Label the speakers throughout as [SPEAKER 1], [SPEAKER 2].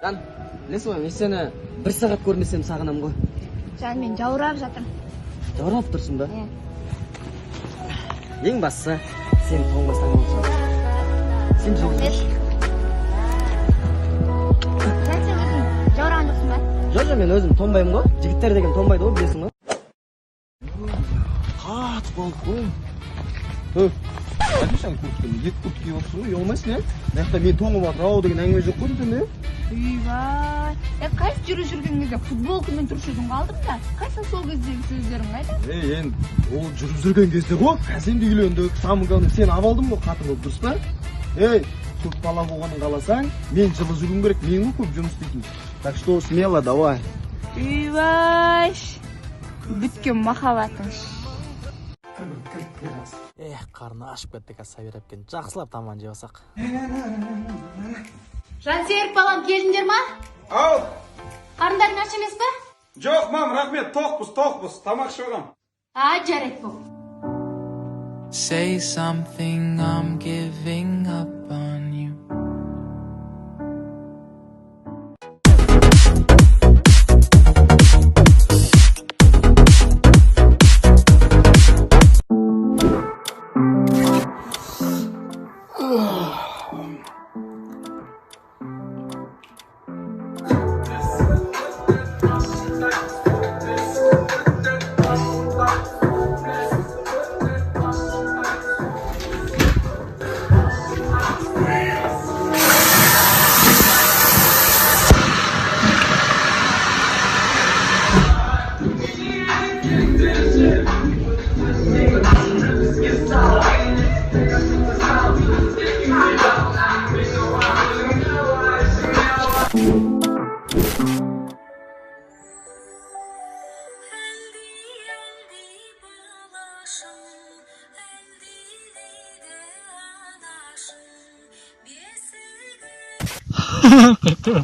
[SPEAKER 1] Жан, білесің ба, мен сені 1 сағат көрмесем сағынам ғой.
[SPEAKER 2] Жан, мен жаурап жатырмын.
[SPEAKER 1] Жаурап тұрсың ба? Ең бастысы, сен тоңбастан болсың. Сен жаурап.
[SPEAKER 2] Сен өзің жаураған жоқсың ба?
[SPEAKER 1] Жоқ, мен өзім тоңбаймын ғой. Жігіттер деген тоңбайды ғой, білесің ба? Қатып қалдық ғой. Қадешан көптен, ет көпті кей отырсың ғой, ұялмайсың, е? Маяқта мен тоңып атыр, ау деген әңгіме жоқ қой дейін, е?
[SPEAKER 2] Үйбай. Қайсы жүрген кезде футболкамен тұрып жүрдің қалдым да? Қайсы сол кездегі сөздерің қайда?
[SPEAKER 1] Енді ол жүріп жүрген кезде ғой, қазір үйлендік, самынғаны сен абалдым ғой, қатын болып дұрыс па? Көп бала болғанын қаласаң, мен жылы жүргім керек, мен көп жұмыс істейтін. Так что смело, давай.
[SPEAKER 2] Үйбай. Бүткен махаббатың.
[SPEAKER 3] Қарны ашып кеттік, сабир әпкен. Жақсылап таман жебасақ.
[SPEAKER 4] Жансерік балам, келдіңдер ма?
[SPEAKER 5] Ау!
[SPEAKER 4] Қарындарың аш емес пе?
[SPEAKER 5] Жоқ, мам, рахмет, тоқпыз, тамақ ішіп.
[SPEAKER 4] Жарайды бұл.
[SPEAKER 6] Say something, I'm giving up on you.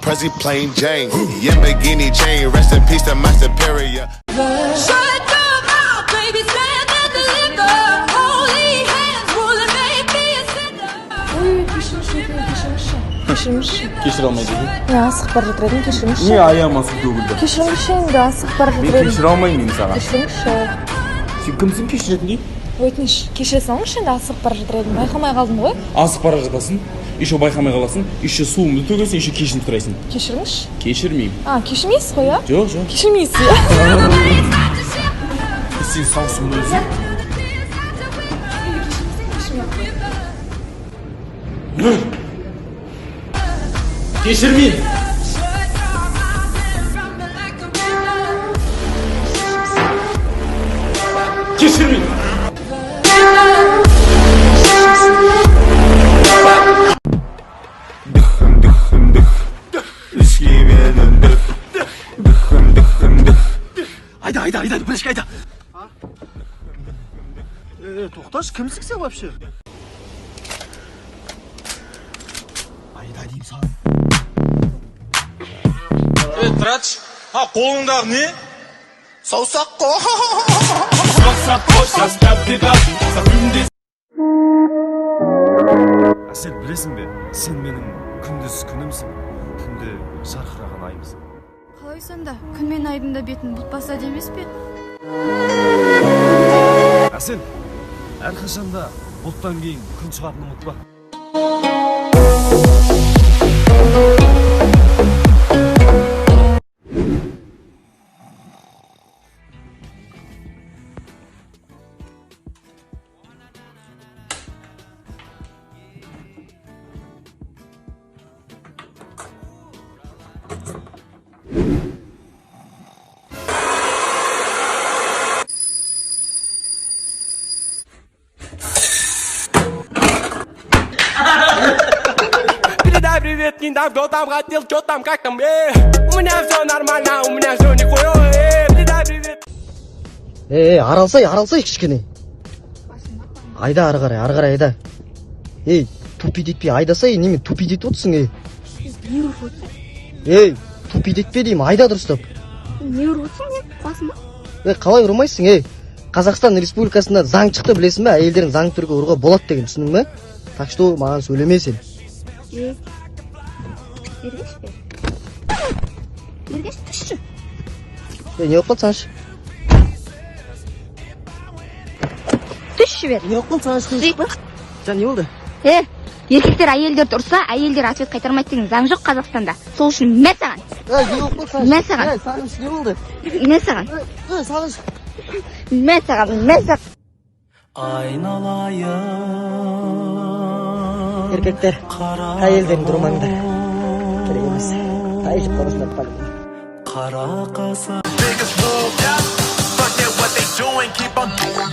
[SPEAKER 7] Prezi plain Jane, Lamborghini chain, rest in peace to my superior.
[SPEAKER 8] Shut your mouth, baby, stand in the liquor. Holy hands ruling, make me a sinner.
[SPEAKER 3] Кешір алмайды екен.
[SPEAKER 9] Асық бар жатыр едім, кешіріңізші.
[SPEAKER 3] Не аяғыма су төгілді.
[SPEAKER 9] Кешіріңізші, енді асық бар жатыр едім.
[SPEAKER 3] Мен кешіре алмаймын мен саған.
[SPEAKER 9] Кешіріңізші.
[SPEAKER 3] Сен кімсің кешіретін дейді?
[SPEAKER 9] Өтініш, кешіре салыңызшы, енді асық бар жатыр едім. Байқамай қалдым ғой.
[SPEAKER 3] Асық бара жатасың, еще байқамай қаласың, еще суымды төгесің, еще кешіріп сұрайсың.
[SPEAKER 9] Кешіріңізші.
[SPEAKER 3] Кешірмеймін.
[SPEAKER 9] Кешірмейсіз ғой, а?
[SPEAKER 3] Жоқ.
[SPEAKER 9] Кешірмейсіз.
[SPEAKER 3] Сен саусың өзің. Кешірмеймін. Кешірмеймін. Айда, білешке айда.
[SPEAKER 1] Тоқташ, кімсің сен вообще? Айда деймін саған.
[SPEAKER 5] Трач, қолыңдағы не?
[SPEAKER 7] Саусақ қой.
[SPEAKER 10] Сен білесің бе, сен менің күндіз күнімсің, түнде жарқыраған айымсың.
[SPEAKER 4] Қалай сонда, күн мен айдың да бетін бұлтпаса демес пе?
[SPEAKER 10] Сен әрқашанда бұлттан кейін күн шығатынын ұмытпа.
[SPEAKER 11] Привет, не дам, кто там хотел, что там, как там, У меня все нормально, у меня все нихуя, передай привет.
[SPEAKER 1] Аралсай кішкене. Айда ары қарай, айда. Тупи детпей, айдасай, немен тупи детіп отырсың,
[SPEAKER 2] Не ұрып отырсың?
[SPEAKER 1] Тупи детпе деймін, айда дұрыстап.
[SPEAKER 2] Не ұрып отырсың, басыма?
[SPEAKER 1] Қалай ұрмайсың, Қазақстан Республикасында заң шықты, білесің бе? Әйелдерін заң түрге ұруға болады деген, түсіндің бе? Так что маған сөйлеме сен.
[SPEAKER 2] Беріңізші бе? Ергеш, түшші.
[SPEAKER 11] Не болып қалсаңшы?
[SPEAKER 2] Түшші бер.
[SPEAKER 11] Не болып қалсаңшы? Жан, не болды?
[SPEAKER 2] Еркектер әйелдерді ұрса, әйелдер ответ қайтармайды деген заң жоқ Қазақстанда. Сол үшін мә саған.
[SPEAKER 11] Не болып қалсаңшы?
[SPEAKER 2] Мә саған.
[SPEAKER 11] Сағыныш, не болды?
[SPEAKER 2] Мә саған.
[SPEAKER 11] Сағыныш.
[SPEAKER 2] Мә саған, мә саған.
[SPEAKER 11] Еркектер, әйелдерін тұрмаңдар. Керек емес. Тайжып қаласындар қалып.
[SPEAKER 7] Қара қасы biggest move, yeah. Fuck it, what they doing, keep on doing.